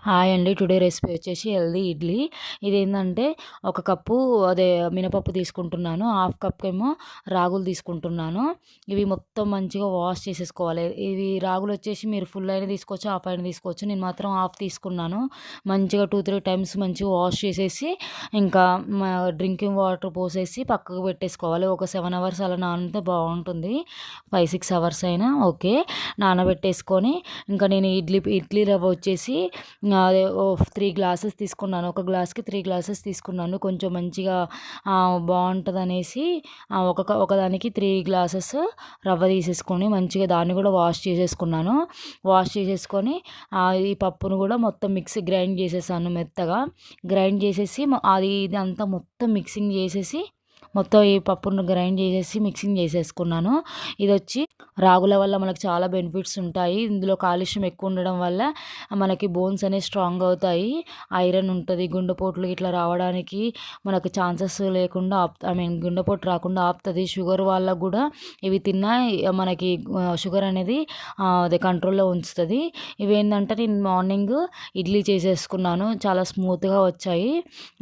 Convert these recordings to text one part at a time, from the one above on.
Hi అండి. Today recipe వచ్చేసి healthy idli. ఇదేందంటే ఒక కప్పు అదే మినపప్పు తీసుకుంటున్నాను. హాఫ్ కప్ ఏమో రాగులు తీసుకుంటున్నాను. ఇవి మొత్తం మంచిగా వాష్ చేసేసుకోవాలి. ఇవి రాగులొచ్చేసి మీరు ఫుల్ అయినా తీసుకోవచ్చు, హాఫ్ అయినా తీసుకోవచ్చు. నేను మాత్రం హాఫ్ తీసుకున్నాను. మంచిగా 2, 3 టైమ్స్ మంచిగా వాష్ చేసేసి ఇంకా డ్రింకింగ్ వాటర్ పోసేసి పక్కకు పెట్టేసుకోవాలి. ఒక 7 అవర్స్ అలా నానితే బావుంటుంది. 5, 6 అవర్స్ అయినా ఓకే. నానబెట్టేసుకొని ఇంకా నేను ఇడ్లీ రవ్వ వచ్చేసి అదే 3 గ్లాసెస్ తీసుకున్నాను. ఒక గ్లాస్‌కి 3 గ్లాసెస్ తీసుకున్నాను. కొంచెం మంచిగా బావుంటదనేసి ఒకదానికి 3 గ్లాసెస్ రవ్వ తీసేసుకొని మంచిగా దాన్ని కూడా వాష్ చేసేసుకున్నాను. వాష్ చేసేసుకొని ఈ పప్పును కూడా మొత్తం మిక్సీ గ్రైండ్ చేసేసాను మెత్తగా. గ్రైండ్ చేసేసి అది ఇదంతా మొత్తం మిక్సింగ్ చేసేసి మొత్తం ఈ పప్పును గ్రైండ్ చేసేసి మిక్సింగ్ చేసేసుకున్నాను. ఇదొచ్చి రాగుల వల్ల మనకు చాలా బెనిఫిట్స్ ఉంటాయి. ఇందులో కాల్షియం ఎక్కువ ఉండడం వల్ల మనకి బోన్స్ అనేవి స్ట్రాంగ్ అవుతాయి. ఐరన్ ఉంటది. గుండెపోట్లు ఇట్లా రావడానికి మనకు ఛాన్సెస్ లేకుండా గుండెపోటు రాకుండా ఆపుతది. షుగర్ వాళ్ళకి గూడా ఇవి తిన్నా మనకి షుగర్ అనేది అదే కంట్రోల్‌లో ఉంచుతది. ఇవేందంటే నేను మార్నింగ్ ఇడ్లీ చేసేసుకున్నాను. చాలా స్మూత్‌గా వచ్చాయి.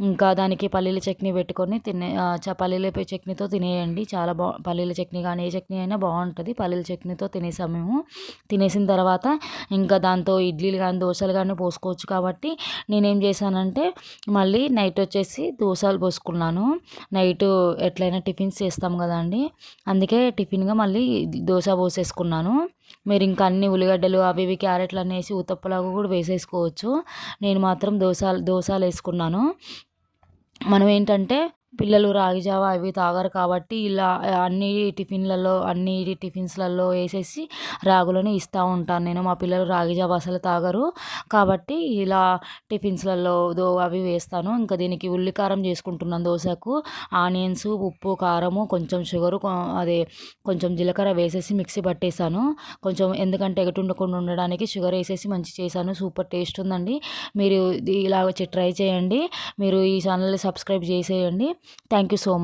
ఇంకా దానికి పల్లీల చట్నీ పెట్టుకొని పల్లీల చట్నీతో తినేయండి. చాలా పల్లీల చట్నీ గానీ, ఏ చట్నీ అయినా బావుంటది. పల్లీల చట్నీతో తినేసాం మేము. తినేసిన తర్వాత ఇంకా దాంతో ఇడ్లీలు గానీ, దోసలు గానీ పోసుకోవచ్చు కాబట్టి నేనేం చేశానంటే మళ్ళీ నైట్ వచ్చేసి దోసలు పోసుకున్నాను. నైటు ఎట్లైనా టిఫిన్స్ చేస్తాం గదండీ! అందుకే టిఫిన్‌గా మళ్ళీ దోస పోసేసుకున్నాను. మీరు ఇంకా అన్ని ఉల్లిగడ్డలు అవి ఇవి క్యారెట్‌లన్నీ ఏసి ఉతప్పలాగా గూడా వేసేసుకోవచ్చు. నేను మాత్రం దోసలేసుకున్నాను. మనం ఏంటంటే పిల్లలు రాగి జావ అవి తాగరు కాబట్టి ఇలా అన్ని టిఫిన్స్‌లలో ఏసేసి రాగులని ఇస్తా ఉంటాను నేను. మా పిల్లలు రాగి జావ అసలు తాగరు. కాబట్టి ఇలా టిఫిన్స్‌లలో అవి వేస్తాను. ఇంకా దీనికి ఉల్లి కారం చేసుకుంటున్నాను దోసకు. ఆనియన్స్, ఉప్పు, కారము, కొంచెం షుగరు అదే కొంచెం జీలకర్ర వేసేసి మిక్సీ పట్టేసాను. కొంచెం ఎందుకంటే ఎగటుండకుండా ఉండడానికి షుగర్ ఏసేసి చేశాను. సూపర్ టేస్ట్ ఉందండి. మీరు ఇలా వచ్చి ట్రై చేయండి. మీరు ఈ ఛానల్‌ని సబ్స్క్రైబ్ చేసేయండి. Thank you so much.